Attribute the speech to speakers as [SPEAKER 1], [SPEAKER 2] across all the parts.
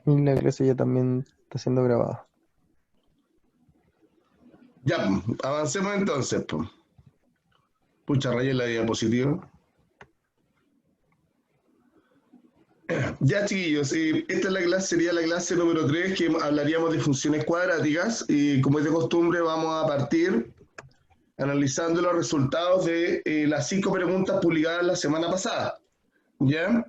[SPEAKER 1] Y la clase ya también está siendo grabada.
[SPEAKER 2] Ya, avancemos entonces. Pucha, rayé la diapositiva. Ya, chiquillos, esta es la clase, sería la clase número 3 que hablaríamos de funciones cuadráticas y como es de costumbre vamos a partir analizando los resultados de las 5 preguntas publicadas la semana pasada. ¿Ya?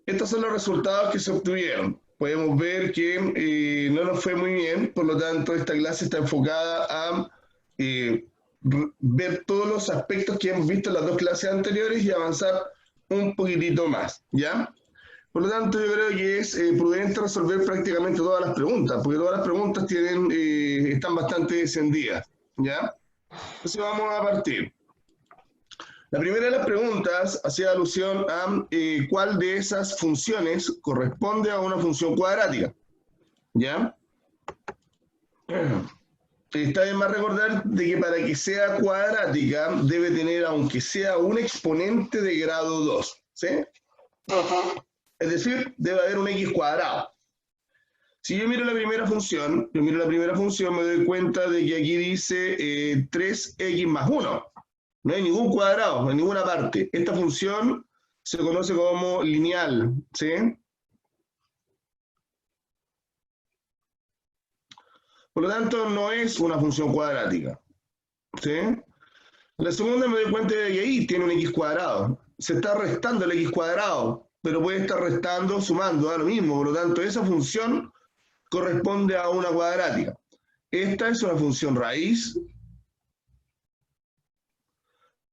[SPEAKER 2] Estos son los resultados que se obtuvieron. Podemos ver que no nos fue muy bien, por lo tanto esta clase está enfocada a eh, ver todos los aspectos que hemos visto en las dos clases anteriores y avanzar un poquitito más, ¿ya? Por lo tanto, yo creo que es prudente resolver prácticamente todas las preguntas, porque todas las preguntas están bastante descendidas, ¿ya? Entonces vamos a partir. La primera de las preguntas hacía alusión a cuál de esas funciones corresponde a una función cuadrática, ¿ya? Está bien más recordar de que para que sea cuadrática debe tener, aunque sea un exponente de grado 2, ¿sí? Es decir, debe haber un x cuadrado. Si yo miro la primera función, me doy cuenta de que aquí dice 3x más 1. No hay ningún cuadrado en ninguna parte. Esta función se conoce como lineal, ¿sí? Por lo tanto, no es una función cuadrática, ¿sí? La segunda me doy cuenta de que ahí tiene un x cuadrado. Se está restando el x cuadrado, pero puede estar restando, sumando, da lo mismo. Por lo tanto, esa función corresponde a una cuadrática. Esta es una función raíz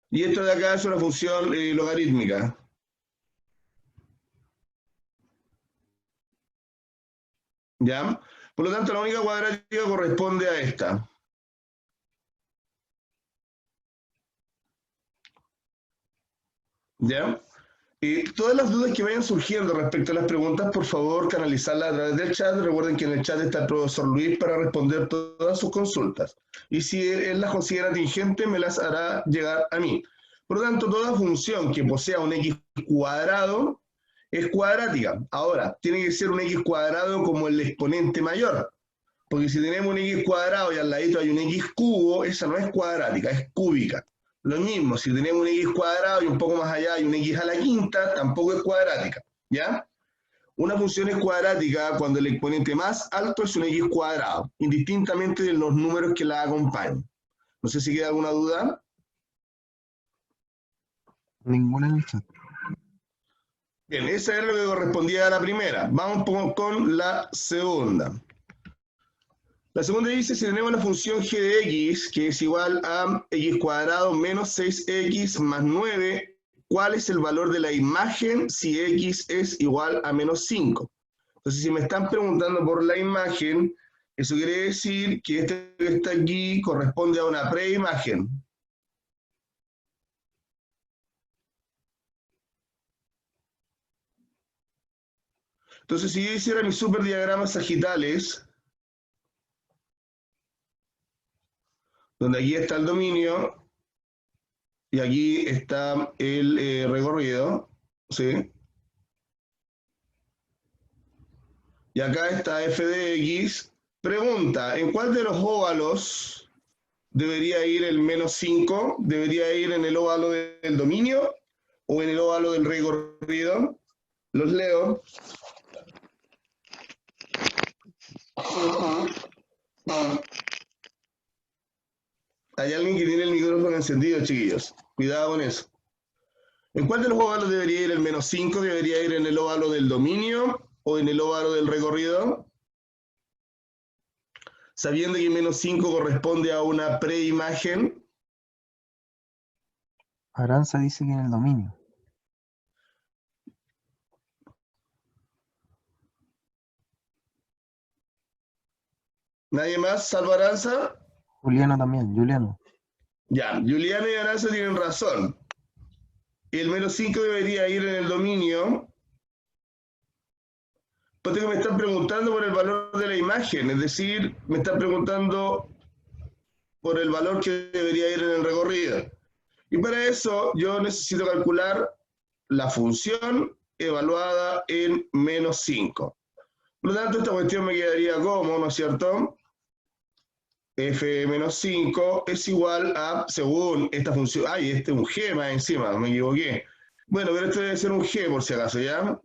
[SPEAKER 2] y esto de acá es una función logarítmica. ¿Ya? Por lo tanto, la única cuadrática corresponde a esta. ¿Ya? Todas las dudas que vayan surgiendo respecto a las preguntas, por favor, canalizarlas a través del chat. Recuerden que en el chat está el profesor Luis para responder todas sus consultas. Y si él las considera tingentes, me las hará llegar a mí. Por lo tanto, toda función que posea un x cuadrado es cuadrática. Ahora, tiene que ser un x cuadrado como el exponente mayor. Porque si tenemos un x cuadrado y al ladito hay un x cubo, esa no es cuadrática, es cúbica. Lo mismo, si tenemos un x cuadrado y un poco más allá hay un x a la quinta, tampoco es cuadrática, ¿ya? Una función es cuadrática cuando el exponente más alto es un x cuadrado, indistintamente de los números que la acompañan. No sé si queda alguna duda.
[SPEAKER 1] Ninguna en el chat.
[SPEAKER 2] Bien, esa es lo que correspondía a la primera. Vamos con la segunda. La segunda dice, si tenemos la función g de x, que es igual a x cuadrado menos 6x más 9, ¿cuál es el valor de la imagen si x es igual a menos 5? Entonces, si me están preguntando por la imagen, eso quiere decir que este que está aquí corresponde a una preimagen. Entonces, si yo hiciera mis superdiagramas sagitales, donde aquí está el dominio y aquí está el recorrido, ¿sí? Y acá está f de x. Pregunta, ¿en cuál de los óvalos debería ir el menos 5? ¿Debería ir en el óvalo del dominio o en el óvalo del recorrido? Los leo. Hay alguien que tiene el micrófono encendido, chiquillos. Cuidado con eso. ¿En cuál de los óvalos debería ir el menos 5? ¿Debería ir en el óvalo del dominio o en el óvalo del recorrido? Sabiendo que menos 5 corresponde a una preimagen.
[SPEAKER 1] Aranza dice que en el dominio.
[SPEAKER 2] ¿Nadie más? ¿Salvo Aranza?
[SPEAKER 1] Juliano también, Juliano.
[SPEAKER 2] Ya, Juliana y Aranza tienen razón. El menos 5 debería ir en el dominio. Porque me están preguntando por el valor de la imagen, es decir, me están preguntando por el valor que debería ir en el recorrido. Y para eso yo necesito calcular la función evaluada en menos 5. Por lo tanto, esta cuestión me quedaría como, ¿no es cierto? F menos 5 es igual a, según esta función, ay, este es un G más encima, me equivoqué. Bueno, pero esto debe ser un G por si acaso, ¿ya?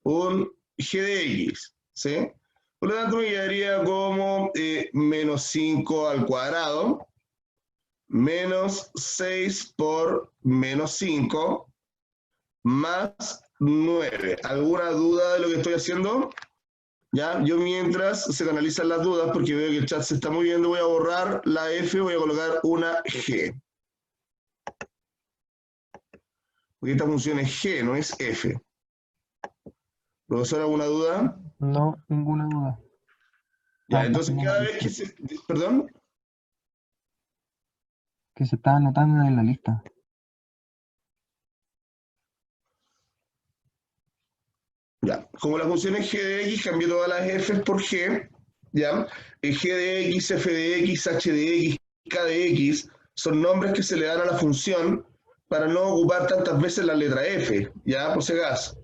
[SPEAKER 2] Un G de X, ¿sí? Por lo tanto, me quedaría como menos 5 al cuadrado, menos 6 por menos 5, más 9. ¿Alguna duda de lo que estoy haciendo? ¿Ya? Yo mientras se canalizan las dudas, porque veo que el chat se está moviendo, voy a borrar la F, voy a colocar una G. Porque esta función es G, no es F. ¿Profesor, alguna duda?
[SPEAKER 1] No, ninguna duda.
[SPEAKER 2] Ya,
[SPEAKER 1] Estaba
[SPEAKER 2] entonces
[SPEAKER 1] copiando
[SPEAKER 2] cada
[SPEAKER 1] la
[SPEAKER 2] vez que
[SPEAKER 1] lista.
[SPEAKER 2] se... ¿Perdón?
[SPEAKER 1] Que se está anotando en la lista.
[SPEAKER 2] Ya, como la función es G de X, cambié todas las F por G, ¿ya? G de X, F de X, H de X, K de X, son nombres que se le dan a la función para no ocupar tantas veces la letra F, ¿ya? Por si acaso.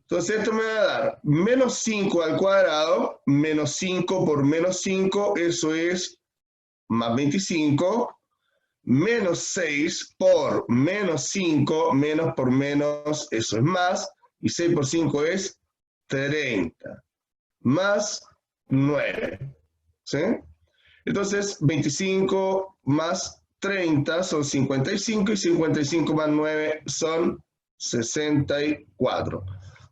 [SPEAKER 2] Entonces esto me va a dar menos 5 al cuadrado, menos 5 por menos 5, eso es más 25, menos 6 por menos 5, menos por menos, eso es más, y 6 por 5 es 30, más 9, ¿sí? Entonces 25 más 30 son 55 y 55 más 9 son 64.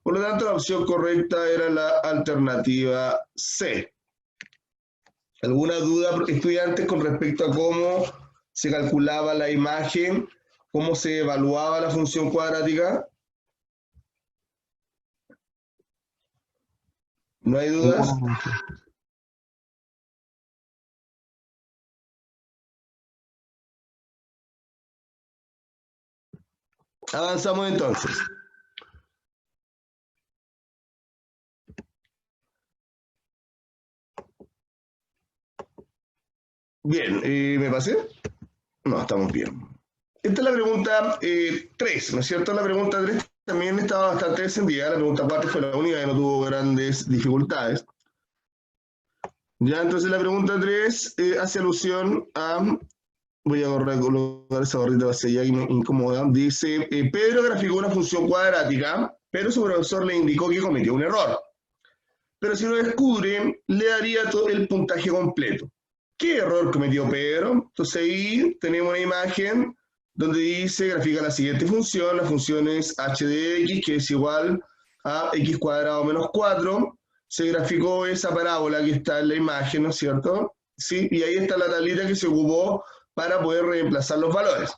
[SPEAKER 2] Por lo tanto, la opción correcta era la alternativa C. ¿Alguna duda, estudiantes, con respecto a cómo se calculaba la imagen, cómo se evaluaba la función cuadrática? ¿No hay
[SPEAKER 1] Ninguna,
[SPEAKER 2] dudas?
[SPEAKER 1] profesor.
[SPEAKER 2] Avanzamos entonces. Bien, ¿me pasé? No, estamos bien. Esta es la pregunta 3, ¿no es cierto? La pregunta 3 también estaba bastante descendida. La pregunta 4 fue la única que no tuvo grandes dificultades. Ya, entonces la pregunta 3 hace alusión a... Voy a colocar esa barrita hacia allá y me incomoda. Dice, Pedro graficó una función cuadrática, pero su profesor le indicó que cometió un error. Pero si lo descubre, le daría todo el puntaje completo. ¿Qué error cometió Pedro? Entonces ahí tenemos una imagen donde dice, grafica la siguiente función. La función es h de x, que es igual a x cuadrado menos 4. Se graficó esa parábola que está en la imagen, ¿no es cierto? ¿Sí? Y ahí está la tablita que se ocupó para poder reemplazar los valores.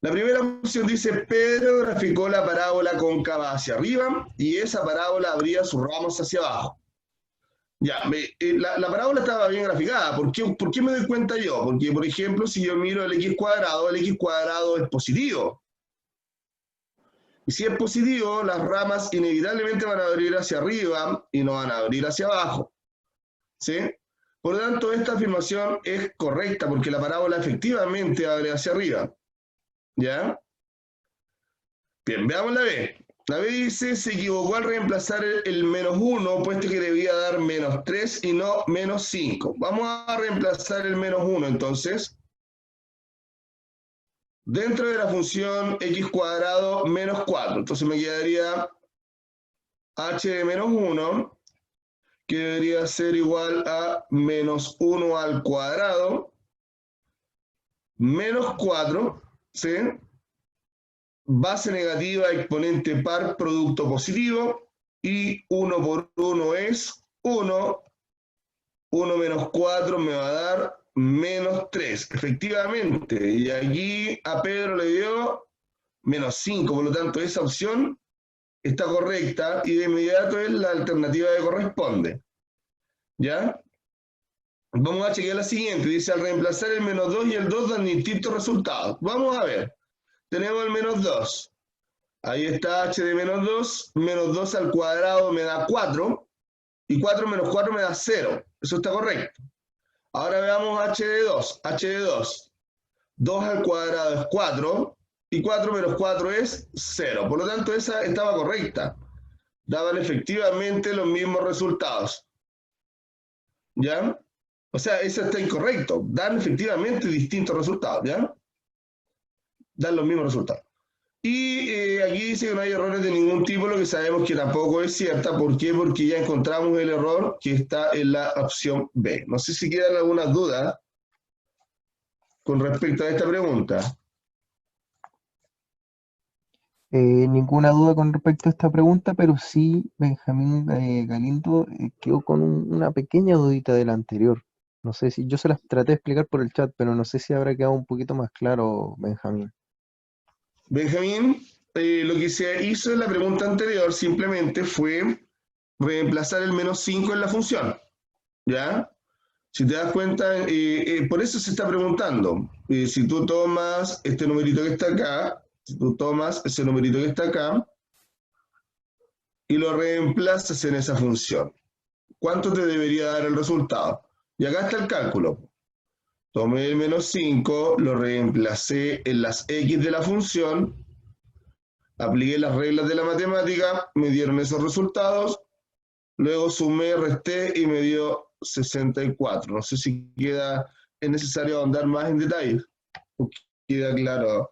[SPEAKER 2] La primera opción dice, Pedro graficó la parábola cóncava hacia arriba y esa parábola abría sus ramos hacia abajo. Ya, la parábola estaba bien graficada. ¿Por qué me doy cuenta yo? Porque, por ejemplo, si yo miro el x cuadrado es positivo. Y si es positivo, las ramas inevitablemente van a abrir hacia arriba y no van a abrir hacia abajo. ¿Sí? Por lo tanto, esta afirmación es correcta porque la parábola efectivamente abre hacia arriba. ¿Ya? Bien, veamos la B. La B dice, se equivocó al reemplazar el menos 1, puesto que debía dar menos 3 y no menos 5. Vamos a reemplazar el menos 1, entonces. Dentro de la función x cuadrado menos 4. Entonces me quedaría h de menos 1, que debería ser igual a menos 1 al cuadrado, menos 4, ¿sí? Base negativa, exponente par, producto positivo, y 1 por 1 es 1, 1 menos 4 me va a dar menos 3, efectivamente, y aquí a Pedro le dio menos 5, por lo tanto esa opción está correcta, y de inmediato es la alternativa que corresponde, ¿ya? Vamos a chequear la siguiente, dice, al reemplazar el menos 2 y el 2 dan distintos resultados. Vamos a ver, tenemos el menos 2. Ahí está h de menos 2 al cuadrado me da 4, y 4 menos 4 me da 0. Eso está correcto. Ahora veamos h de 2. h de 2. 2 al cuadrado es 4, y 4 menos 4 es 0. Por lo tanto, esa estaba correcta. daban efectivamente los mismos resultados. ¿Ya? O sea, eso está incorrecto. Dan efectivamente distintos resultados, ¿ya? Dan los mismos resultados. Y aquí dice que no hay errores de ningún tipo, lo que sabemos que tampoco es cierta. ¿Por qué? Porque ya encontramos el error que está en la opción B. No sé si quedan algunas dudas con respecto a esta pregunta.
[SPEAKER 1] Ninguna duda con respecto a esta pregunta, pero sí, Benjamín Galindo quedó con una pequeña dudita de la anterior. No sé si yo se las traté de explicar por el chat, pero no sé si habrá quedado un poquito más claro, Benjamín.
[SPEAKER 2] Benjamín, lo que se hizo en la pregunta anterior simplemente fue reemplazar el menos 5 en la función. ¿Ya? Si te das cuenta, por eso se está preguntando. Si tú tomas este numerito que está acá, si tú tomas ese numerito que está acá y lo reemplazas en esa función, ¿cuánto te debería dar el resultado? Y acá está el cálculo. Tomé el menos 5, lo reemplacé en las x de la función, apliqué las reglas de la matemática, me dieron esos resultados, luego sumé, resté y me dio 64. No sé si es necesario ahondar más en detalles. Queda claro.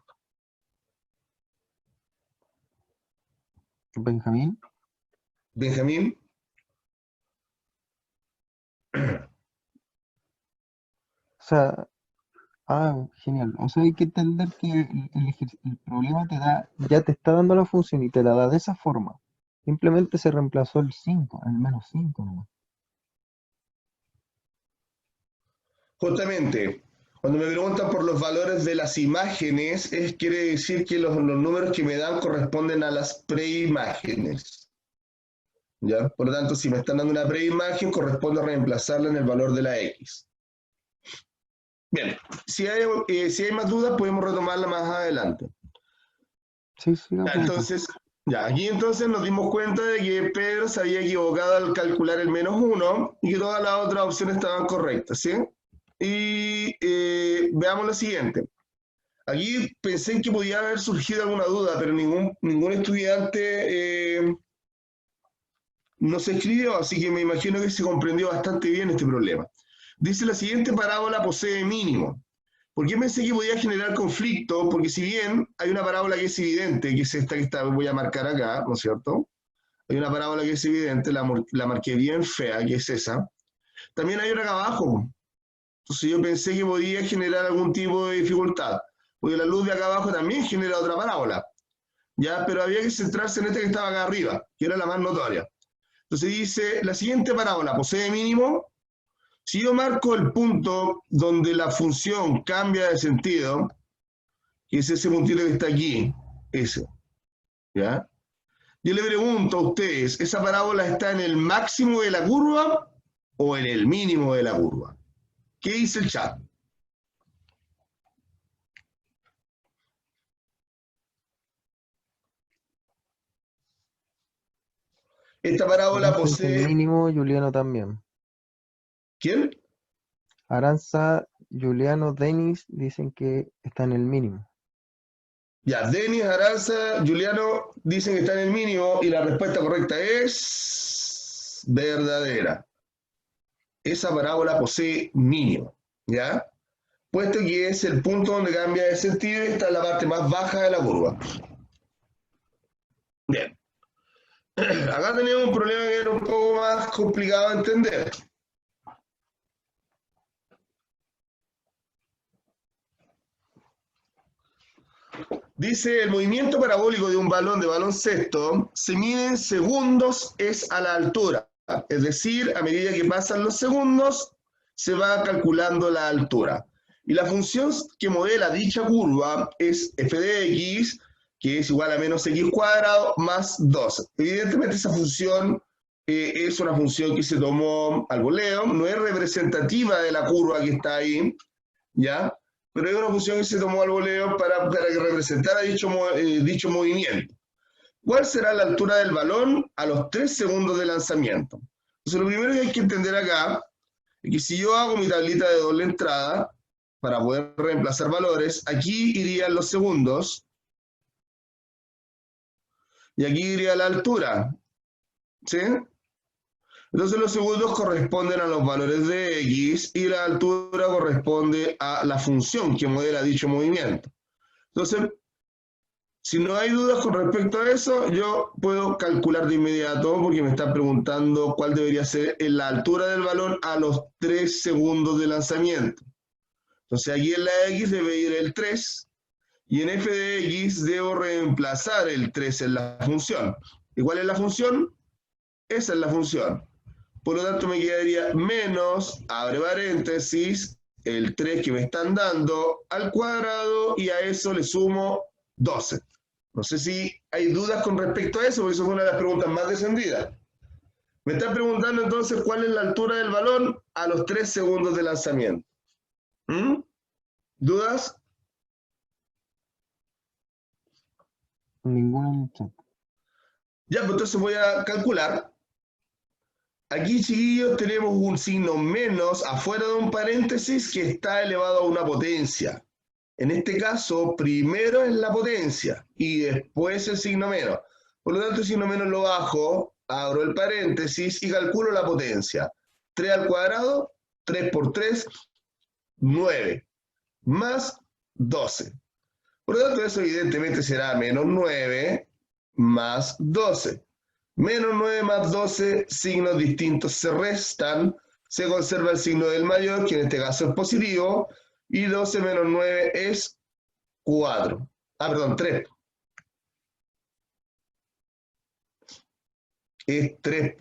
[SPEAKER 1] Benjamín.
[SPEAKER 2] Benjamín.
[SPEAKER 1] O sea, genial. O sea, hay que entender que el problema ya te está dando la función y te la da de esa forma. Simplemente se reemplazó el 5, el menos 5 nomás.
[SPEAKER 2] Justamente, cuando me preguntan por los valores de las imágenes, quiere decir que los números que me dan corresponden a las preimágenes. ¿Ya? Por lo tanto, si me están dando una preimagen, corresponde reemplazarla en el valor de la X. Bien, si hay más dudas, podemos retomarla más adelante.
[SPEAKER 1] Sí,
[SPEAKER 2] Entonces, aquí entonces nos dimos cuenta de que Pedro se había equivocado al calcular el menos 1 y que todas las otras opciones estaban correctas, ¿sí? Y veamos lo siguiente. Aquí pensé en que podía haber surgido alguna duda, pero ningún estudiante nos escribió, así que me imagino que se comprendió bastante bien este problema. Dice, la siguiente parábola posee mínimo. ¿Por qué pensé que podía generar conflicto? Porque si bien hay una parábola que es evidente, que es esta que voy a marcar acá, ¿no es cierto? Hay una parábola que es evidente, la marqué bien fea, que es esa. También hay una acá abajo. Entonces yo pensé que podía generar algún tipo de dificultad, porque la luz de acá abajo también genera otra parábola. ¿Ya? Pero había que centrarse en esta que estaba acá arriba, que era la más notoria. Entonces dice, la siguiente parábola posee mínimo. Si yo marco el punto donde la función cambia de sentido, que es ese puntito que está aquí, ese, ¿ya? Yo le pregunto a ustedes, ¿esa parábola está en el máximo de la curva o en el mínimo de la curva? ¿Qué dice el chat? Esta parábola
[SPEAKER 1] Aranza dice el
[SPEAKER 2] posee...
[SPEAKER 1] mínimo, Juliano también.
[SPEAKER 2] ¿Quién?
[SPEAKER 1] Aranza, Juliano, Denis dicen que está en el mínimo.
[SPEAKER 2] Ya, Denis, Aranza, Juliano dicen que está en el mínimo y la respuesta correcta es verdadera. Esa parábola posee mínimo, ¿ya? Puesto que es el punto donde cambia de sentido y está en la parte más baja de la curva. Bien. Acá tenemos un problema que era un poco más complicado de entender. Dice, el movimiento parabólico de un balón de baloncesto se mide en segundos es a la altura. Es decir, a medida que pasan los segundos, se va calculando la altura. Y la función que modela dicha curva es f de x, que es igual a menos x cuadrado más 2. Evidentemente esa función es una función que se tomó al voleo, no es representativa de la curva que está ahí, ¿ya? Pero es una función que se tomó al voleo para que representara dicho movimiento. ¿Cuál será la altura del balón a los 3 segundos de lanzamiento? Entonces, lo primero que hay que entender acá es que si yo hago mi tablita de doble entrada para poder reemplazar valores, aquí irían los segundos y aquí iría la altura. ¿Sí? Entonces los segundos corresponden a los valores de X y la altura corresponde a la función que modela dicho movimiento. Entonces, si no hay dudas con respecto a eso, yo puedo calcular de inmediato porque me están preguntando cuál debería ser la altura del balón a los 3 segundos de lanzamiento. Entonces aquí en la X debe ir el 3 y en f de X debo reemplazar el 3 en la función. ¿Y cuál es la función? Esa es la función. Por lo tanto me quedaría menos, abre paréntesis, el 3 que me están dando al cuadrado y a eso le sumo 12. No sé si hay dudas con respecto a eso, porque eso fue una de las preguntas más descendidas. Me están preguntando entonces cuál es la altura del balón a los 3 segundos de lanzamiento. ¿Mm? ¿Dudas?
[SPEAKER 1] Ninguna en el chat.
[SPEAKER 2] Ya, pues entonces voy a calcular. Aquí, chiquillos, tenemos un signo menos afuera de un paréntesis que está elevado a una potencia. En este caso, primero es la potencia y después el signo menos. Por lo tanto, el signo menos lo bajo, abro el paréntesis y calculo la potencia. 3 al cuadrado, 3 por 3, 9, más 12. Por lo tanto, eso evidentemente será menos 9 más 12. Menos 9 más 12, signos distintos se restan, se conserva el signo del mayor, que en este caso es positivo, y 12 menos 9 es 4. Ah, perdón, 3. Es 3.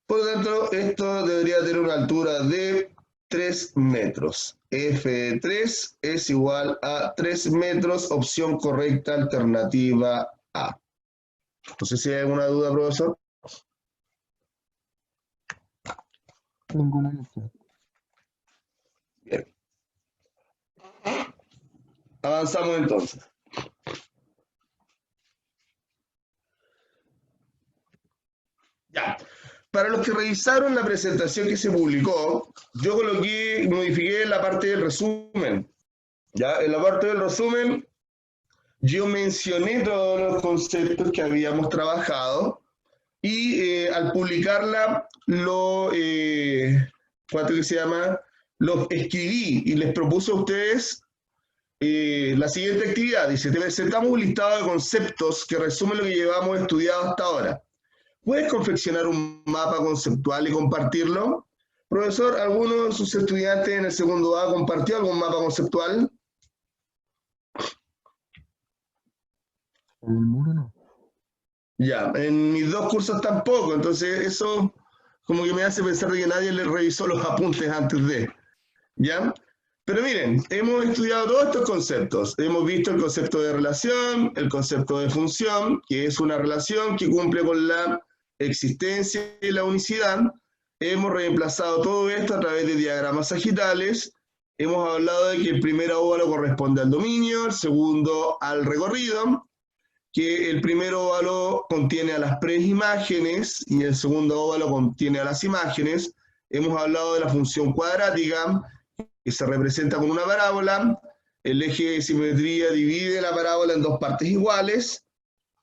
[SPEAKER 2] Por lo tanto, esto debería tener una altura de 3 metros. F de 3 es igual a 3 metros, opción correcta, alternativa A. No sé si hay alguna duda, profesor.
[SPEAKER 1] Ninguna en el chat.
[SPEAKER 2] Bien. Avanzamos entonces. Ya. Para los que revisaron la presentación que se publicó, yo modifiqué la parte del resumen. Ya, en la parte del resumen, yo mencioné todos los conceptos que habíamos trabajado y al publicarla, ¿cuánto que se llama? Los escribí y les propuse a ustedes la siguiente actividad. Dice, te presentamos un listado de conceptos que resumen lo que llevamos estudiado hasta ahora. ¿Puedes confeccionar un mapa conceptual y compartirlo? Profesor, ¿alguno de sus estudiantes en el segundo A compartió algún mapa conceptual?
[SPEAKER 1] En el muro no.
[SPEAKER 2] Ya, en mis 2 cursos tampoco, entonces eso como que me hace pensar de que nadie le revisó los apuntes antes de, ¿ya? Pero miren, hemos estudiado todos estos conceptos. Hemos visto el concepto de relación, el concepto de función, que es una relación que cumple con la existencia y la unicidad. Hemos reemplazado todo esto a través de diagramas sagitales. Hemos hablado de que el primer óvalo corresponde al dominio, el segundo al recorrido, que el primer óvalo contiene a las preimágenes y el segundo óvalo contiene a las imágenes. Hemos hablado de la función cuadrática, que se representa con una parábola. El eje de simetría divide la parábola en 2 partes iguales.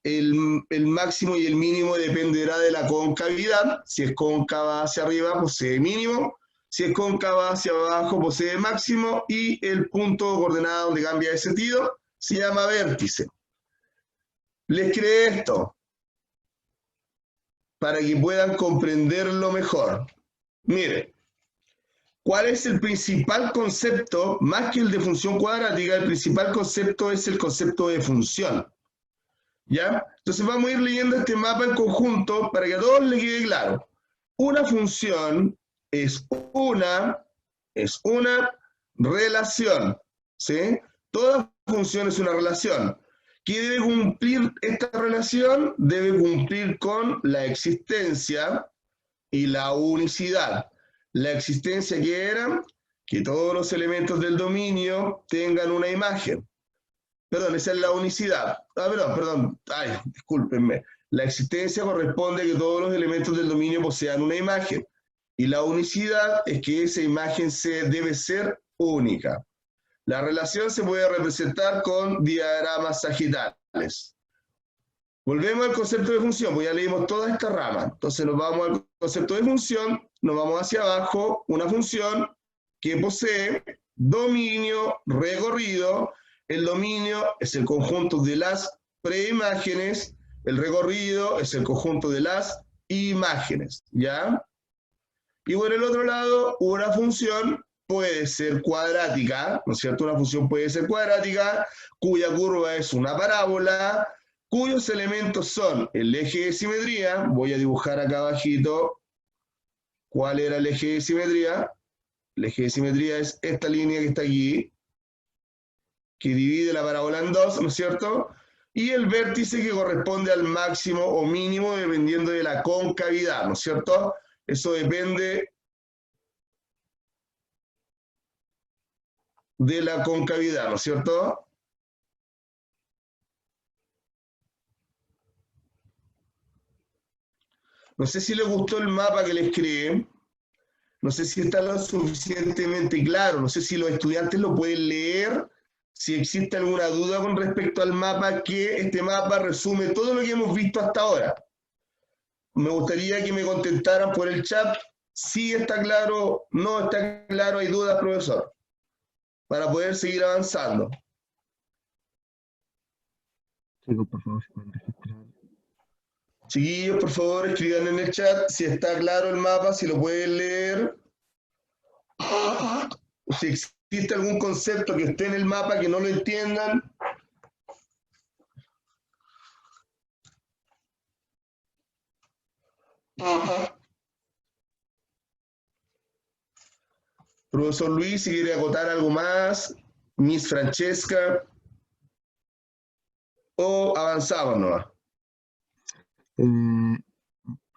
[SPEAKER 2] El máximo y el mínimo dependerá de la concavidad. Si es cóncava hacia arriba, posee mínimo. Si es cóncava hacia abajo, posee máximo. Y el punto de coordenada donde cambia de sentido se llama vértice. Les creé esto para que puedan comprenderlo mejor. Miren, ¿cuál es el principal concepto? Más que el de función cuadrática, el principal concepto es el concepto de función. ¿Ya? Entonces vamos a ir leyendo este mapa en conjunto para que a todos les quede claro. Una función es una relación, ¿sí? Toda función es una relación. ¿Qué debe cumplir esta relación? Debe cumplir con la existencia y la unicidad. La existencia que era que todos los elementos del dominio tengan una imagen. Perdón, esa es la unicidad. Perdón. Ay, discúlpenme. La existencia corresponde a que todos los elementos del dominio posean una imagen. Y la unicidad es que esa imagen debe ser única. La relación se puede representar con diagramas sagitales. Volvemos al concepto de función, pues ya leímos toda esta rama. Entonces nos vamos al concepto de función, nos vamos hacia abajo, una función que posee dominio, recorrido. El dominio es el conjunto de las preimágenes, el recorrido es el conjunto de las imágenes, ¿ya? Y por el otro lado, una función puede ser cuadrática, ¿no es cierto? Una función puede ser cuadrática, cuya curva es una parábola, cuyos elementos son el eje de simetría. Voy a dibujar acá abajito cuál era el eje de simetría. El eje de simetría es esta línea que está aquí, que divide la parábola en dos, ¿no es cierto? Y el vértice que corresponde al máximo o mínimo dependiendo de la concavidad, ¿no es cierto? Eso depende de la concavidad, ¿no es cierto? No sé si les gustó el mapa que les creé, no sé si está lo suficientemente claro, no sé si los estudiantes lo pueden leer, si existe alguna duda con respecto al mapa, que este mapa resume todo lo que hemos visto hasta ahora. Me gustaría que me contestaran por el chat si está claro, no está claro, hay dudas, profesor, para poder seguir avanzando.
[SPEAKER 1] Chicos, por favor, si pueden registrar.
[SPEAKER 2] Chiquillos, por favor, escriban en el chat si está claro el mapa, si lo pueden leer. Si existe algún concepto que esté en el mapa que no lo entiendan. Profesor Luis, si quiere acotar algo más. Miss Francesca. O avanzamos nomás.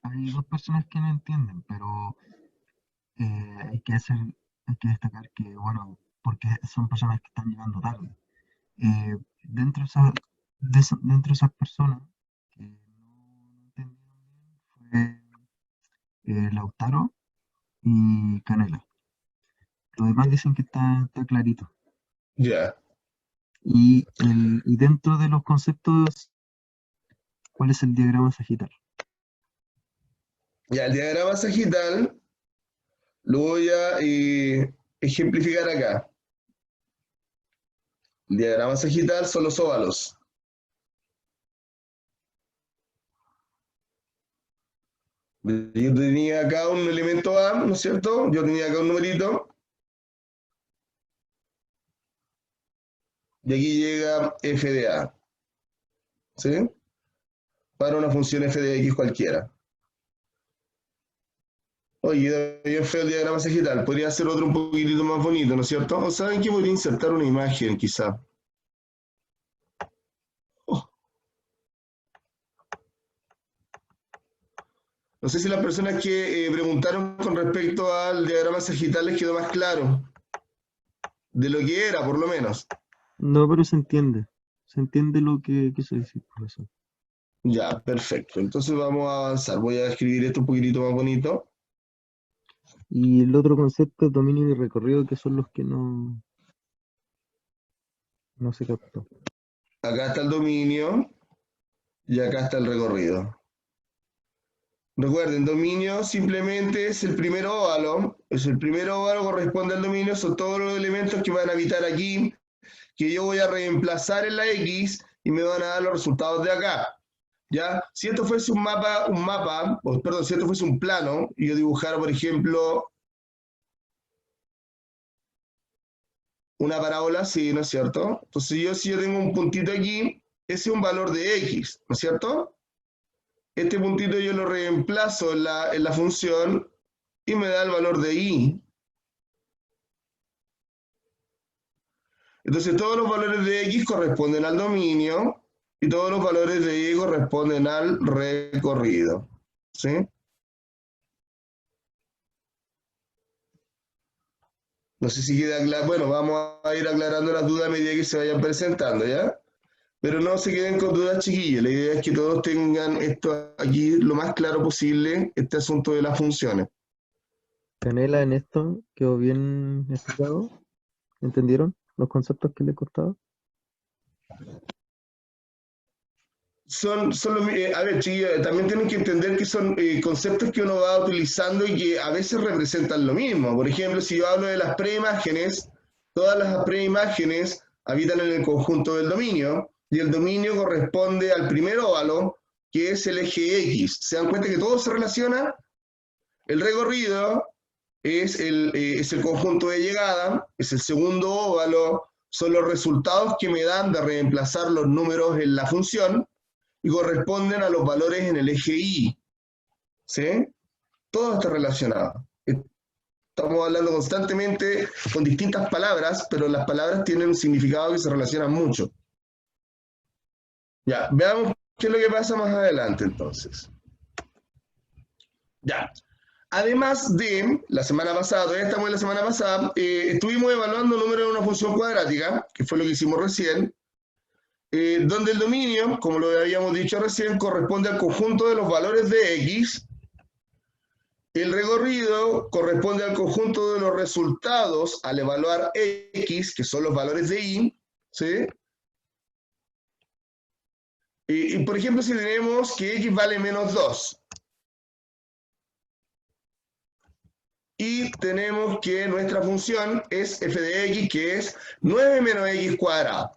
[SPEAKER 1] Hay dos personas que no entienden, pero hay que destacar que, bueno, porque son personas que están llegando tarde. Dentro de esas personas que no entendieron bien fue Lautaro y Canela. Los demás dicen que está clarito.
[SPEAKER 2] Ya.
[SPEAKER 1] Y dentro de los conceptos, ¿cuál es el diagrama sagital?
[SPEAKER 2] Ya, el diagrama sagital lo voy a ejemplificar acá. El diagrama sagital son los óvalos. Yo tenía acá un elemento A, ¿no es cierto? Yo tenía acá un numerito. Y aquí llega f de A. ¿Sí? Para una función f de x cualquiera. Oye, bien feo el diagrama sagital. Podría ser otro un poquitito más bonito, ¿no es cierto? ¿O saben que podría insertar una imagen, quizá? Oh. No sé si las personas que preguntaron con respecto al diagrama sagital les quedó más claro de lo que era, por lo menos.
[SPEAKER 1] No, pero se entiende. Se entiende lo que quiso decir, profesor.
[SPEAKER 2] Ya, perfecto. Entonces vamos a avanzar. Voy a escribir esto un poquitito más bonito.
[SPEAKER 1] Y el otro concepto es dominio y recorrido, que son los que no se captó.
[SPEAKER 2] Acá está el dominio y acá está el recorrido. Recuerden, dominio simplemente es el primer óvalo. Es el primer óvalo, corresponde al dominio. Son todos los elementos que van a habitar aquí, que yo voy a reemplazar en la X y me van a dar los resultados de acá. ¿Ya? Si esto fuese si esto fuese un plano, y yo dibujara, por ejemplo, una parábola así, ¿no es cierto? Entonces si yo tengo un puntito aquí, ese es un valor de X, ¿no es cierto? Este puntito yo lo reemplazo en la función y me da el valor de Y. Entonces todos los valores de X corresponden al dominio y todos los valores de Y corresponden al recorrido. ¿Sí? No sé si queda claro. Bueno, vamos a ir aclarando las dudas a medida que se vayan presentando, ¿ya? Pero no se queden con dudas, chiquillos. La idea es que todos tengan esto aquí lo más claro posible, este asunto de las funciones.
[SPEAKER 1] Canela, en esto quedó bien explicado. ¿Entendieron los conceptos que le costaba?
[SPEAKER 2] A ver, chiquillos, también tienen que entender que son conceptos que uno va utilizando y que a veces representan lo mismo. Por ejemplo, si yo hablo de las preimágenes, todas las preimágenes habitan en el conjunto del dominio y el dominio corresponde al primer óvalo, que es el eje X. ¿Se dan cuenta que todo se relaciona? El recorrido es el conjunto de llegada, es el segundo óvalo, son los resultados que me dan de reemplazar los números en la función y corresponden a los valores en el eje Y. ¿Sí? Todo está relacionado. Estamos hablando constantemente con distintas palabras, pero las palabras tienen un significado que se relacionan mucho. Ya, veamos qué es lo que pasa más adelante entonces. Ya. Además de la semana pasada, todavía estamos en la semana pasada, estuvimos evaluando números de una función cuadrática, que fue lo que hicimos recién, donde el dominio, como lo habíamos dicho recién, corresponde al conjunto de los valores de X. El recorrido corresponde al conjunto de los resultados al evaluar X, que son los valores de Y, ¿sí? Y por ejemplo, si tenemos que X vale menos 2, y tenemos que nuestra función es f de X, que es 9 menos X cuadrado.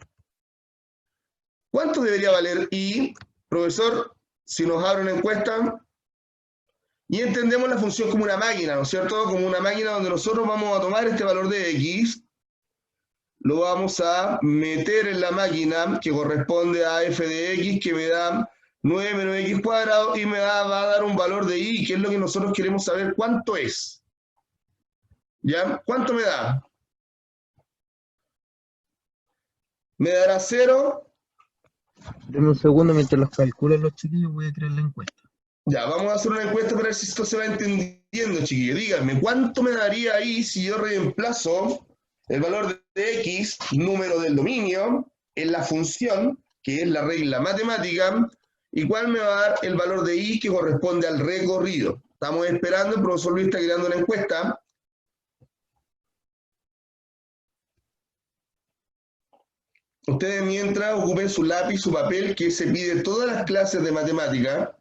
[SPEAKER 2] ¿Cuánto debería valer Y? Profesor, si nos abre una encuesta, y entendemos la función como una máquina, ¿no es cierto? Como una máquina donde nosotros vamos a tomar este valor de X, lo vamos a meter en la máquina que corresponde a f de X, que me da 9 menos X cuadrado, y va a dar un valor de Y, que es lo que nosotros queremos saber cuánto es. ¿Ya? ¿Cuánto me da? ¿Me dará 0?
[SPEAKER 1] Denme un segundo mientras los calculan los chiquillos, voy a crear la encuesta.
[SPEAKER 2] Ya, vamos a hacer una encuesta para ver si esto se va entendiendo, chiquillos. Díganme, ¿cuánto me daría ahí si yo reemplazo el valor de X, número del dominio, en la función, que es la regla matemática, y cuál me va a dar el valor de Y que corresponde al recorrido? Estamos esperando, el profesor Luis está creando una encuesta. Ustedes mientras ocupen su lápiz, su papel, que se pide todas las clases de matemática.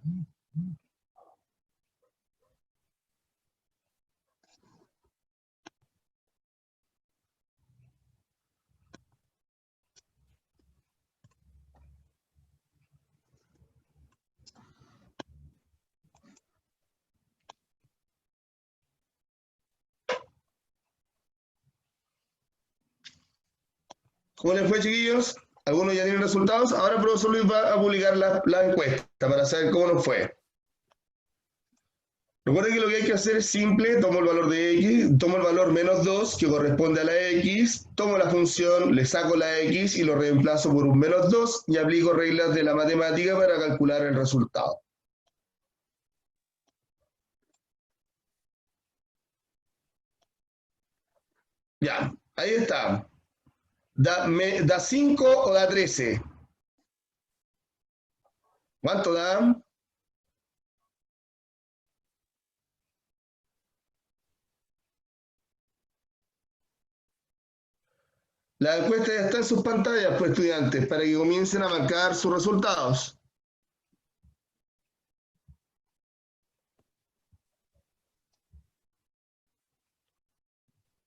[SPEAKER 2] ¿Cómo les fue, chiquillos? ¿Algunos ya tienen resultados? Ahora el profesor Luis va a publicar la encuesta para saber cómo nos fue. Recuerden que lo que hay que hacer es simple: tomo el valor de X, tomo el valor menos 2 que corresponde a la X, tomo la función, le saco la X y lo reemplazo por un menos 2 y aplico reglas de la matemática para calcular el resultado. Ya, ahí está. ¿Da 5 o da 13? ¿Cuánto da? La encuesta ya está en sus pantallas, pues, estudiantes, para que comiencen a marcar sus resultados.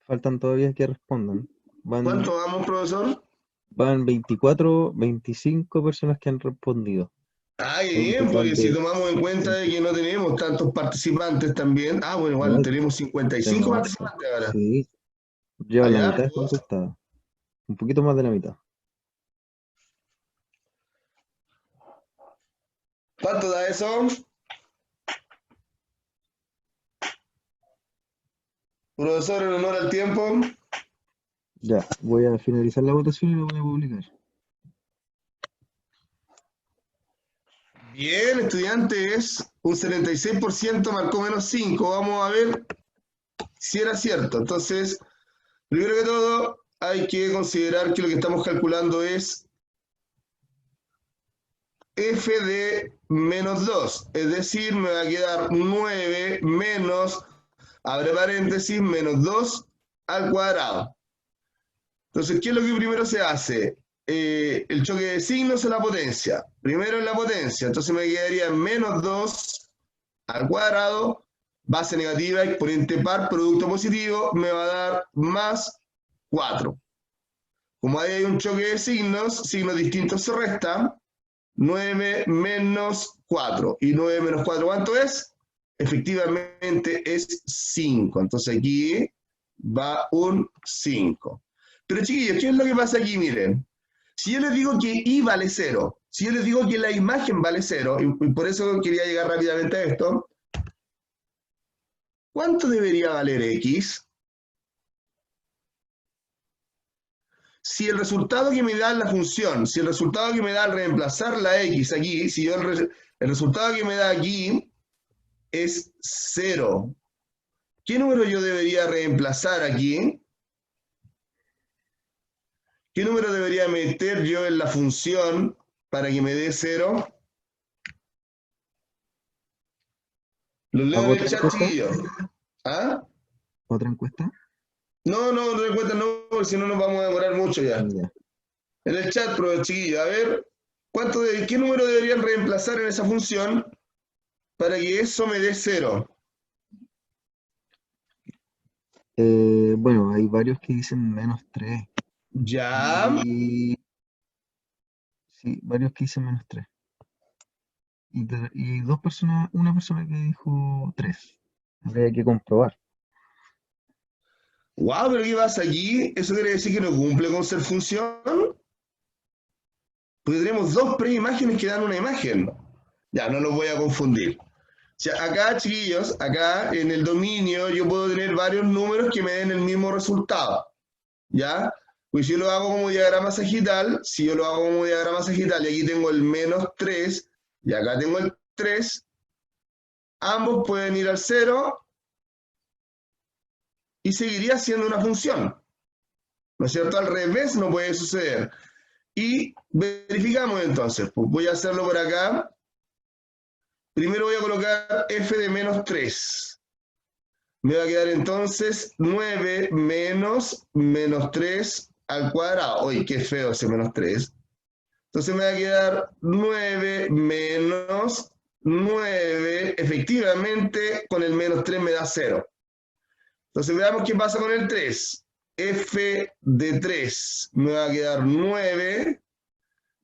[SPEAKER 1] Faltan todavía que respondan.
[SPEAKER 2] ¿Cuánto vamos, profesor?
[SPEAKER 1] Van 24, 25 personas que han respondido.
[SPEAKER 2] Ah, qué
[SPEAKER 1] Hay un
[SPEAKER 2] bien,
[SPEAKER 1] total
[SPEAKER 2] porque si
[SPEAKER 1] de
[SPEAKER 2] tomamos en cuenta de que no tenemos tantos participantes también. Ah, bueno, igual
[SPEAKER 1] no,
[SPEAKER 2] tenemos 55
[SPEAKER 1] tenemos harto.
[SPEAKER 2] participantes ahora.
[SPEAKER 1] Sí, llevan la
[SPEAKER 2] Allá,
[SPEAKER 1] mitad contestada. Un poquito más de la mitad.
[SPEAKER 2] ¿cuánto da eso? Profesor, en honor al tiempo.
[SPEAKER 1] Ya, voy a finalizar la votación y lo voy a publicar.
[SPEAKER 2] Bien, estudiantes, un 76% marcó menos 5. Vamos a ver si era cierto. Entonces, primero que todo, hay que considerar que lo que estamos calculando es f de menos 2. Es decir, me va a quedar 9 menos... abre paréntesis, menos 2 al cuadrado. Entonces, ¿qué es lo que primero se hace? El choque de signos en la potencia. Primero en la potencia, entonces me quedaría menos 2 al cuadrado, base negativa, exponente par, producto positivo, me va a dar más 4. Como ahí hay un choque de signos distintos se restan, 9 menos 4. ¿Y 9 menos 4 cuánto es? Efectivamente es 5. Entonces aquí va un 5. Pero chiquillos, ¿qué es lo que pasa aquí? Miren, si yo les digo que I vale 0, si yo les digo que la imagen vale 0, y por eso quería llegar rápidamente a esto, ¿cuánto debería valer X? Si el resultado que me da la función, si el resultado que me da al reemplazar la X aquí, si yo el resultado que me da aquí es 0, ¿qué número yo debería reemplazar aquí? ¿Qué número debería meter yo en la función para que me dé 0? Los leo
[SPEAKER 1] ¿Hago
[SPEAKER 2] en el
[SPEAKER 1] otra
[SPEAKER 2] chat,
[SPEAKER 1] encuesta?
[SPEAKER 2] chiquillos. ¿Ah?
[SPEAKER 1] ¿Otra encuesta?
[SPEAKER 2] No, no, no recuerda, no, porque si no nos vamos a demorar mucho ya.
[SPEAKER 1] Ya.
[SPEAKER 2] En el chat, pero chiquillos, a ver, ¿qué número deberían reemplazar en esa función para que eso me dé 0?
[SPEAKER 1] Bueno, hay varios que dicen -3.
[SPEAKER 2] Ya.
[SPEAKER 1] Y sí, varios que dicen -3. Y dos personas, una persona que dijo 3. Habría que comprobar.
[SPEAKER 2] Wow, pero ¿qué pasa aquí? ¿Eso quiere decir que no cumple con ser función? Porque tenemos dos preimágenes que dan una imagen. Ya, no los voy a confundir. O sea, acá, chiquillos, acá en el dominio yo puedo tener varios números que me den el mismo resultado. ¿Ya? Pues si yo lo hago como diagrama sagital, si yo lo hago como diagrama sagital y aquí tengo el -3 y acá tengo el 3, ambos pueden ir al 0 y seguiría siendo una función. ¿No es cierto? Al revés no puede suceder. Y verificamos entonces. Pues voy a hacerlo por acá. Primero voy a colocar f de -3. Me va a quedar entonces 9 menos -3 al cuadrado. Uy, qué feo ese -3. Entonces me va a quedar 9 menos 9. Efectivamente, con el -3 me da 0. Entonces veamos qué pasa con el 3. F de 3 me va a quedar 9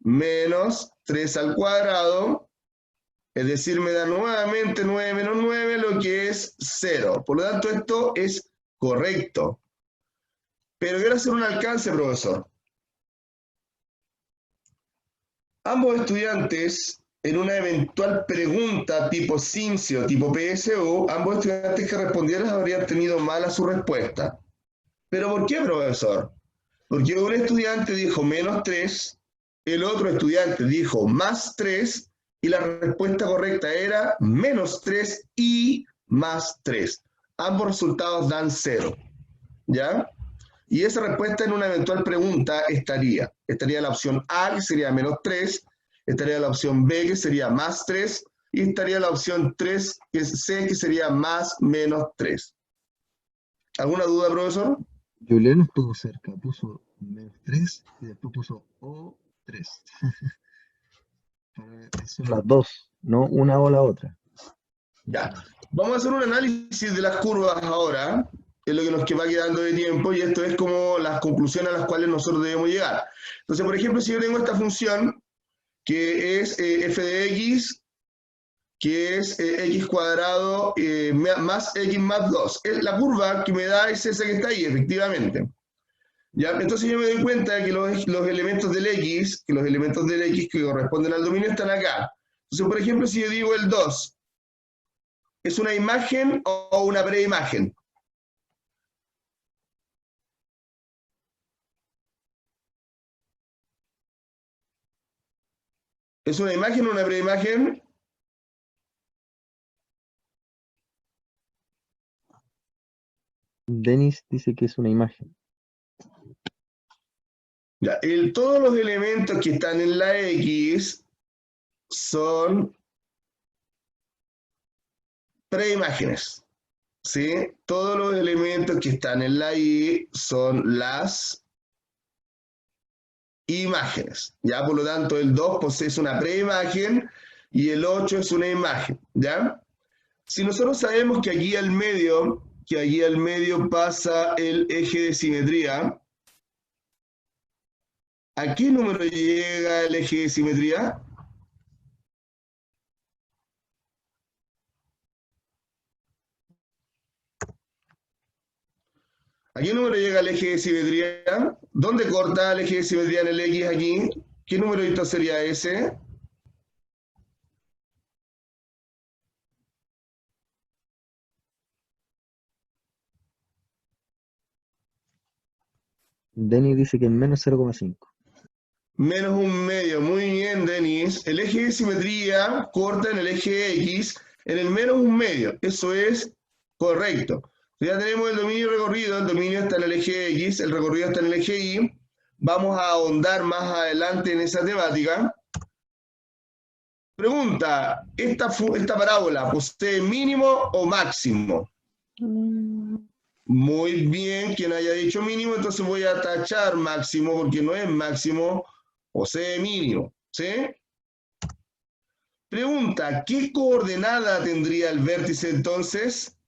[SPEAKER 2] menos 3 al cuadrado, es decir, me da nuevamente 9 menos 9, lo que es 0. Por lo tanto, esto es correcto. Pero quiero hacer un alcance, profesor. Ambos estudiantes, en una eventual pregunta tipo CINCIO, tipo PSU, ambos estudiantes que respondieron habrían tenido mala su respuesta. ¿Pero por qué, profesor? Porque un estudiante dijo -3, el otro estudiante dijo +3 y la respuesta correcta era -3 y +3. Ambos resultados dan 0. ¿Ya? Y esa respuesta en una eventual pregunta estaría la opción A, que sería -3, estaría la opción B, que sería +3, y estaría la opción 3, que es C, que sería +-3. ¿Alguna duda, profesor?
[SPEAKER 1] Julián estuvo cerca, puso -3 y después puso O3. Son las dos, no una o la otra.
[SPEAKER 2] Ya. Vamos a hacer un análisis de las curvas ahora, es lo que nos va quedando de tiempo, y esto es como las conclusiones a las cuales nosotros debemos llegar. Entonces, por ejemplo, si yo tengo esta función, que es f de x, que es x cuadrado más x más 2. La curva que me da es esa que está ahí, efectivamente. ¿Ya? Entonces yo me doy cuenta de que los elementos del x, que corresponden al dominio están acá. Entonces, por ejemplo, si yo digo el 2, ¿es una imagen o una preimagen? ¿Es una imagen o una preimagen?
[SPEAKER 1] Denis dice que es una imagen.
[SPEAKER 2] Ya, todos los elementos que están en la X son preimágenes. ¿sí? Todos los elementos que están en la Y son las imágenes, ¿ya? Por lo tanto, el 2 posee una preimagen y el 8 es una imagen, ¿ya? Si nosotros sabemos que allí al medio pasa el eje de simetría, ¿a qué número llega el eje de simetría? ¿A qué número llega el eje de simetría? ¿Dónde corta el eje de simetría en el X aquí? ¿Qué numerito sería ese?
[SPEAKER 1] Denny dice que en menos 0,5.
[SPEAKER 2] Menos un medio. Muy bien, Denis. El eje de simetría corta en el eje X en el menos un medio. Eso es correcto. Ya tenemos el dominio recorrido. El dominio está en el eje X, el recorrido está en el eje Y. Vamos a ahondar más adelante en esa temática. Pregunta, ¿esta parábola posee mínimo o máximo? Muy bien, quien haya dicho mínimo, entonces voy a tachar máximo porque no es máximo, posee mínimo, ¿sí? Pregunta, ¿qué coordenada tendría el vértice entonces?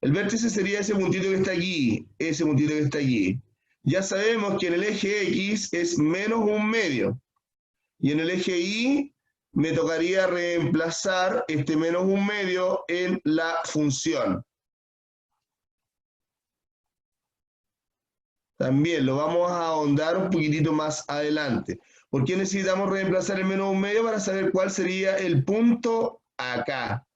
[SPEAKER 2] El vértice sería ese puntito que está aquí, ese puntito que está aquí. Ya sabemos que en el eje X es menos un medio. Y en el eje Y me tocaría reemplazar este menos un medio en la función. También lo vamos a ahondar un poquitito más adelante. ¿Por qué necesitamos reemplazar el menos un medio? Para saber cuál sería el punto acá.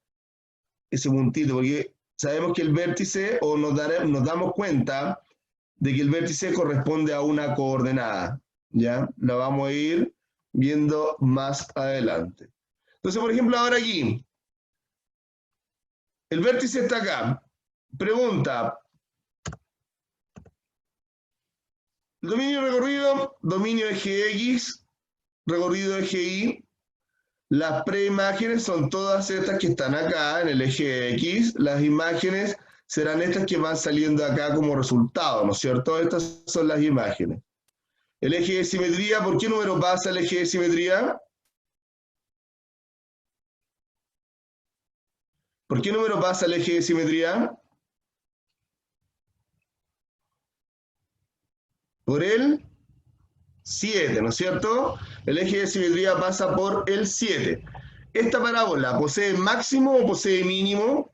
[SPEAKER 2] Ese puntito, porque sabemos que el vértice, o nos damos cuenta de que el vértice corresponde a una coordenada. ¿Ya? La vamos a ir viendo más adelante. Entonces, por ejemplo, ahora aquí, el vértice está acá. Pregunta, dominio recorrido, dominio eje X, recorrido eje Y. Las preimágenes son todas estas que están acá en el eje X. Las imágenes serán estas que van saliendo acá como resultado, ¿no es cierto? Estas son las imágenes. El eje de simetría, ¿por qué número pasa el eje de simetría? ¿Por qué número pasa el eje de simetría? Por el 7, ¿no es cierto? El eje de simetría pasa por el 7. ¿Esta parábola posee máximo o posee mínimo?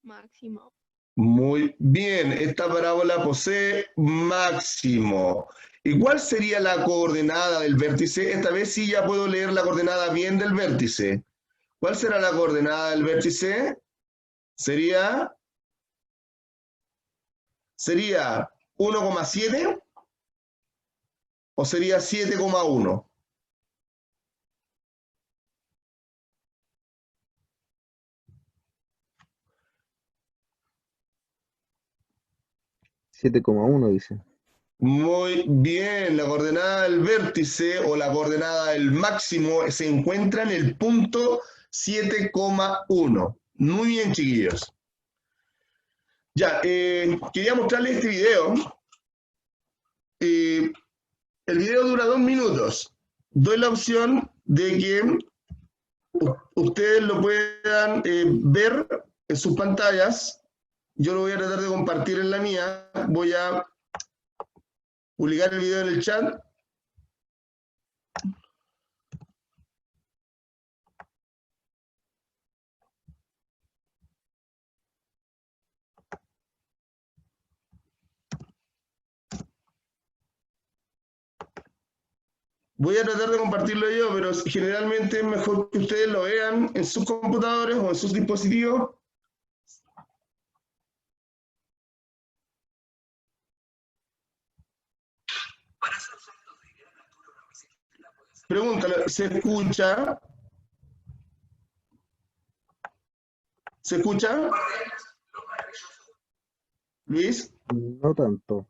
[SPEAKER 3] Máximo.
[SPEAKER 2] Muy bien, esta parábola posee máximo. ¿Y cuál sería la coordenada del vértice? Esta vez sí ya puedo leer la coordenada bien del vértice. ¿Cuál será la coordenada del vértice? Sería 1,7 o sería 7,1.
[SPEAKER 1] 7,1 dice.
[SPEAKER 2] Muy bien, la coordenada del vértice o la coordenada del máximo se encuentra en el punto 7,1. Muy bien, chiquillos. Ya, quería mostrarles este video. El video dura 2 minutos. Doy la opción de que ustedes lo puedan ver en sus pantallas. Yo lo voy a tratar de compartir en la mía. Voy a publicar el video en el chat. Voy a tratar de compartirlo yo, pero generalmente es mejor que ustedes lo vean en sus computadores o en sus dispositivos. Pregúntale, ¿se escucha? ¿Se escucha? Luis.
[SPEAKER 1] No tanto.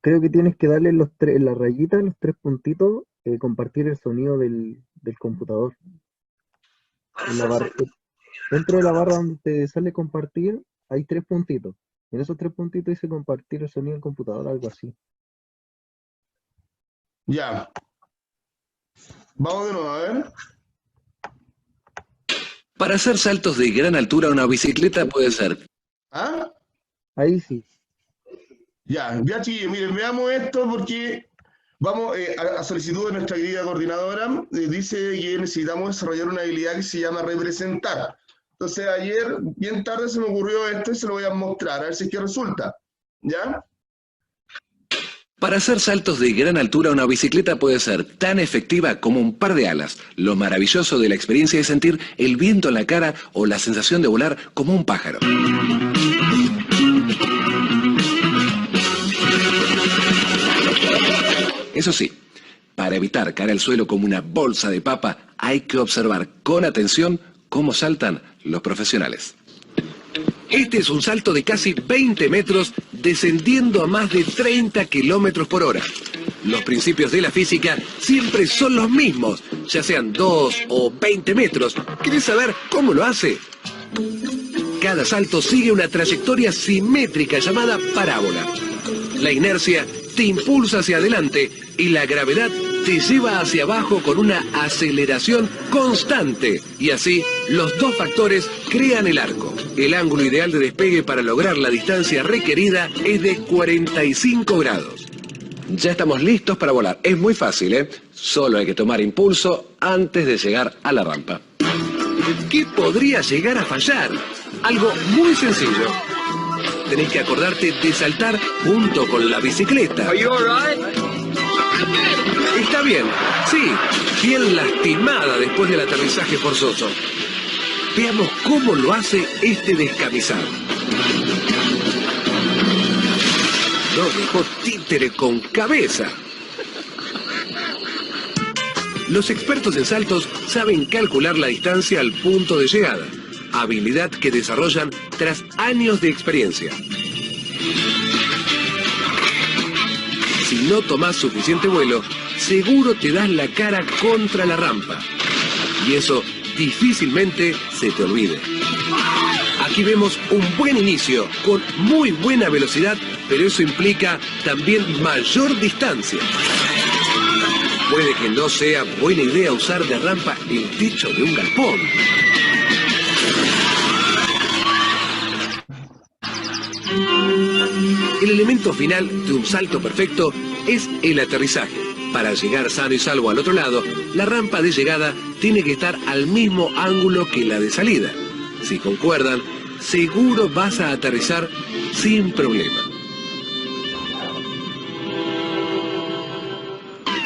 [SPEAKER 1] Creo que tienes que darle la rayita, los tres puntitos, compartir el sonido del computador. En la barra. Dentro de la barra donde te sale compartir, hay 3 puntitos. En esos 3 puntitos dice compartir el sonido del computador, algo así.
[SPEAKER 2] Ya. Vamos de nuevo, a ver.
[SPEAKER 3] Para hacer saltos de gran altura, una bicicleta puede ser.
[SPEAKER 2] ¿Ah?
[SPEAKER 1] Ahí sí.
[SPEAKER 2] Ya, ya chiquillos, miren, veamos esto porque vamos a solicitud de nuestra querida coordinadora, dice que necesitamos desarrollar una habilidad que se llama representar. Entonces ayer, bien tarde, se me ocurrió esto y se lo voy a mostrar, a ver si es que resulta. ¿Ya?
[SPEAKER 3] Para hacer saltos de gran altura, una bicicleta puede ser tan efectiva como un par de alas. Lo maravilloso de la experiencia es sentir el viento en la cara o la sensación de volar como un pájaro. Eso sí, para evitar caer al suelo como una bolsa de papa, hay que observar con atención cómo saltan los profesionales. Este es un salto de casi 20 metros descendiendo a más de 30 kilómetros por hora. Los principios de la física siempre son los mismos, ya sean 2 o 20 metros. ¿Querés saber cómo lo hace? Cada salto sigue una trayectoria simétrica llamada parábola. La inercia te impulsa hacia adelante y la gravedad te lleva hacia abajo con una aceleración constante. Y así, los dos factores crean el arco. El ángulo ideal de despegue para lograr la distancia requerida es de 45 grados. Ya estamos listos para volar. Es muy fácil, ¿eh? Solo hay que tomar impulso antes de llegar a la rampa. ¿Qué podría llegar a fallar? Algo muy sencillo. Tenés que acordarte de saltar junto con la bicicleta.
[SPEAKER 4] Are you all right?
[SPEAKER 3] Está bien, sí, bien lastimada después del aterrizaje forzoso. Veamos cómo lo hace este descamisado. No dejó títere con cabeza. Los expertos en saltos saben calcular la distancia al punto de llegada, habilidad que desarrollan tras años de experiencia. Si no tomás suficiente vuelo, seguro te das la cara contra la rampa. Y eso difícilmente se te olvide. Aquí vemos un buen inicio, con muy buena velocidad, pero eso implica también mayor distancia. Puede que no sea buena idea usar de rampa el techo de un galpón. El elemento final de un salto perfecto es el aterrizaje. Para llegar sano y salvo al otro lado, la rampa de llegada tiene que estar al mismo ángulo que la de salida. Si concuerdan, seguro vas a aterrizar sin problema.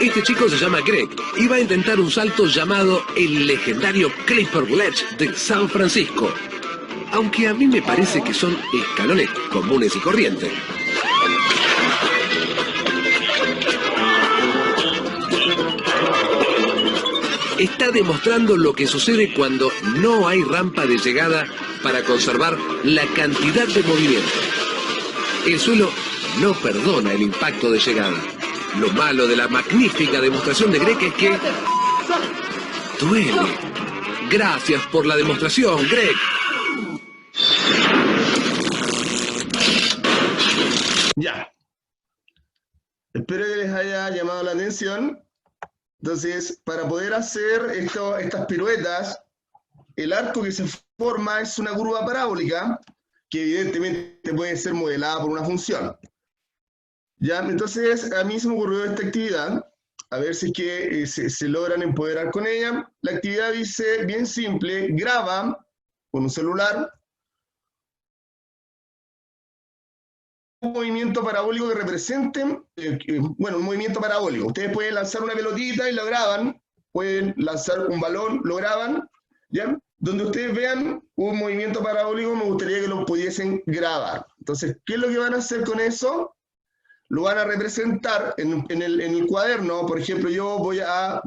[SPEAKER 3] Este chico se llama Greg y va a intentar un salto llamado el legendario Clipper Ledge de San Francisco. Aunque a mí me parece que son escalones comunes y corrientes. Está demostrando lo que sucede cuando no hay rampa de llegada para conservar la cantidad de movimiento. El suelo no perdona el impacto de llegada. Lo malo de la magnífica demostración de Greg es que duele. Gracias por la demostración, Greg.
[SPEAKER 2] Ya. Espero que les haya llamado la atención. Entonces, para poder hacer estas piruetas, el arco que se forma es una curva parabólica que evidentemente puede ser modelada por una función. Ya, entonces a mí se me ocurrió esta actividad, a ver si es que se logran empoderar con ella. La actividad dice, bien simple, graba con un celular un movimiento parabólico que represente, un movimiento parabólico. Ustedes pueden lanzar una pelotita y lo graban, pueden lanzar un balón, lo graban, ¿ya? Donde ustedes vean un movimiento parabólico, me gustaría que lo pudiesen grabar. Entonces, ¿qué es lo que van a hacer con eso? Lo van a representar en el cuaderno. Por ejemplo, yo voy a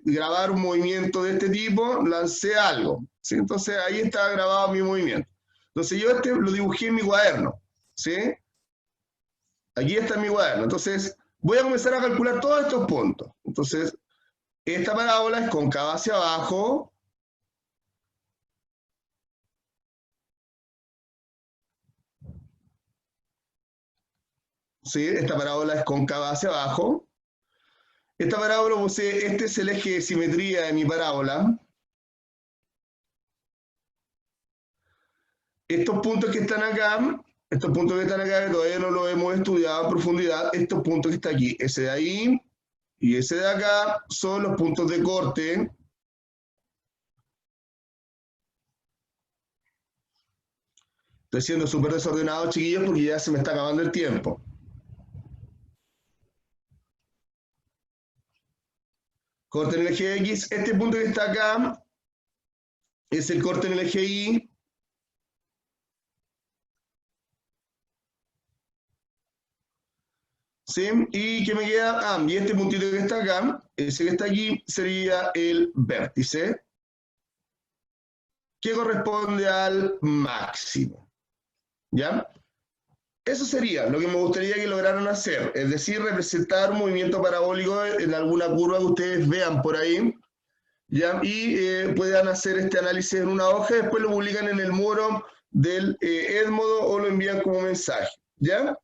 [SPEAKER 2] grabar un movimiento de este tipo, lancé algo, ¿sí? Entonces ahí está grabado mi movimiento. Entonces yo lo dibujé en mi cuaderno, ¿sí? Aquí está mi cuaderno. Entonces voy a comenzar a calcular todos estos puntos. Entonces, esta parábola es cóncava hacia abajo, ¿sí? Esta parábola es cóncava hacia abajo. Esta parábola posee, este es el eje de simetría de mi parábola. Estos puntos que están acá, que todavía no los hemos estudiado en profundidad, estos puntos que están aquí, ese de ahí y ese de acá, son los puntos de corte. Estoy siendo súper desordenado, chiquillos, porque ya se me está acabando el tiempo. Corte en el eje X. Este punto que está acá es el corte en el eje Y. ¿Sí? ¿Y qué me queda? Y este puntito que está acá, ese que está aquí, sería el vértice, que corresponde al máximo. ¿Ya? Eso sería lo que me gustaría que lograran hacer, es decir, representar un movimiento parabólico en alguna curva que ustedes vean por ahí, ¿ya? Y puedan hacer este análisis en una hoja, y después lo publican en el muro del Edmodo o lo envían como mensaje, ¿ya?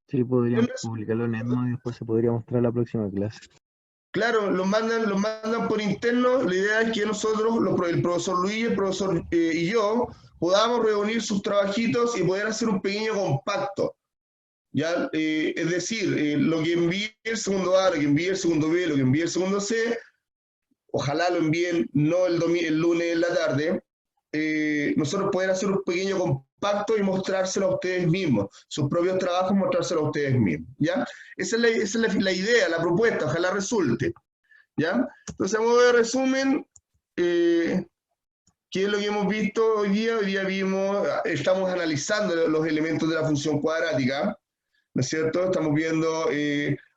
[SPEAKER 1] Sí, podríamos publicarlo en Edmodo y después se podría mostrar la próxima clase.
[SPEAKER 2] Claro, los mandan por interno. La idea es que nosotros, el profesor Luis, el profesor y yo, podamos reunir sus trabajitos y poder hacer un pequeño compacto. ¿Ya? Es decir, lo que envíe el segundo A, lo que envíe el segundo B, lo que envíe el segundo C, ojalá lo envíen no el lunes en la tarde, nosotros poder hacer un pequeño compacto y mostrárselo a ustedes mismos, sus propios trabajos, mostrárselo a ustedes mismos, ¿ya? Esa es la idea, la propuesta, ojalá resulte, ¿ya? Entonces, a modo de resumen, ¿qué es lo que hemos visto hoy día? Hoy día estamos analizando los elementos de la función cuadrática, ¿no es cierto? Estamos viendo,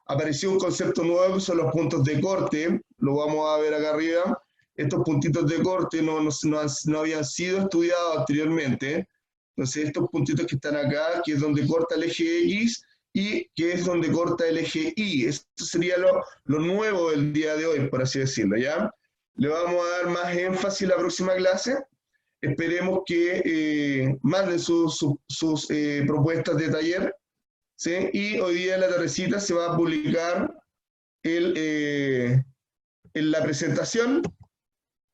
[SPEAKER 2] apareció un concepto nuevo que son los puntos de corte, lo vamos a ver acá arriba. Estos puntitos de corte no habían sido estudiados anteriormente. Entonces, estos puntitos que están acá, que es donde corta el eje X y que es donde corta el eje Y. Esto sería lo nuevo del día de hoy, por así decirlo, ¿ya? Le vamos a dar más énfasis en la próxima clase. Esperemos que manden sus propuestas de taller, ¿sí? Y hoy día en la tardecita se va a publicar en la presentación.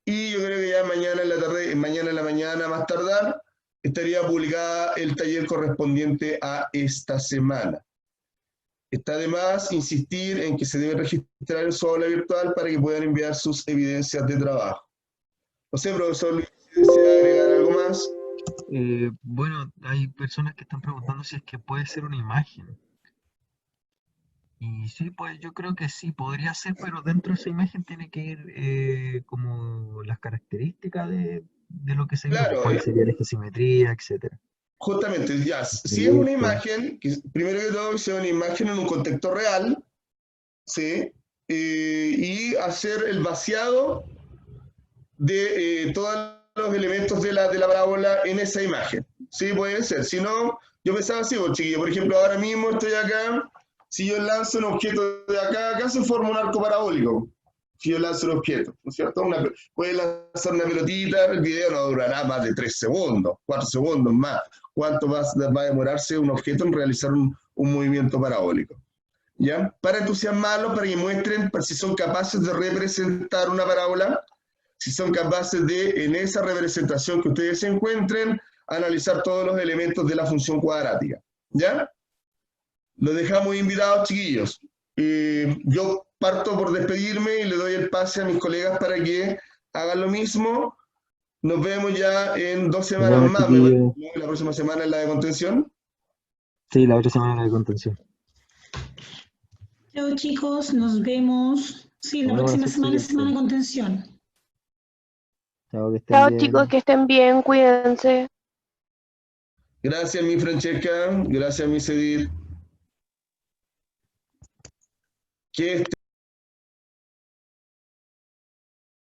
[SPEAKER 2] Y yo creo que ya mañana en la mañana más tardar, estaría publicada el taller correspondiente a esta semana. Está de más insistir en que se debe registrar en su aula virtual para que puedan enviar sus evidencias de trabajo. No sé, profesor Luis, si desea agregar algo más.
[SPEAKER 1] Bueno, hay personas que están preguntando si es que puede ser una imagen. Y sí, pues yo creo que sí, podría ser, pero dentro de esa imagen tiene que ir como las características de lo que sería, pues,
[SPEAKER 2] Claro,
[SPEAKER 1] cuál sería la simetría, etcétera.
[SPEAKER 2] justamente, ya, si es una
[SPEAKER 1] Proyecto.
[SPEAKER 2] imagen, primero que todo, sea una imagen en un contexto real, ¿sí? Y hacer el vaciado de todos los elementos de la parábola en esa imagen. Sí, puede ser. Si no, yo pensaba así, pues, chiquillo, por ejemplo, ahora mismo estoy acá, si yo lanzo un objeto de acá, acá se forma un arco parabólico. Si yo lanzo un objeto, ¿no es cierto? Puede lanzar una pelotita, el video no durará más de 3 segundos, 4 segundos más. ¿Cuánto va a demorarse un objeto en realizar un movimiento parabólico? ¿Ya? Para entusiasmarlos, para que muestren si son capaces de representar una parábola, si son capaces de, en esa representación que ustedes se encuentren, analizar todos los elementos de la función cuadrática. ¿Ya? Los dejamos invitados, chiquillos. Yo parto por despedirme y le doy el pase a mis colegas para que hagan lo mismo. Nos vemos ya en 2 semanas
[SPEAKER 1] Bueno,
[SPEAKER 2] más.
[SPEAKER 1] chiquillos,
[SPEAKER 2] La próxima semana es la de contención.
[SPEAKER 1] sí, la otra semana de contención.
[SPEAKER 4] Chao chicos, nos vemos. Sí, la
[SPEAKER 1] Bueno,
[SPEAKER 4] próxima
[SPEAKER 1] buenas
[SPEAKER 4] semana es
[SPEAKER 1] noches,
[SPEAKER 4] semana de contención.
[SPEAKER 1] chao, que estén
[SPEAKER 5] Chao
[SPEAKER 1] bien.
[SPEAKER 5] chicos, que estén bien, cuídense.
[SPEAKER 2] Gracias, mi Francesca. Gracias, mi Cedit. Que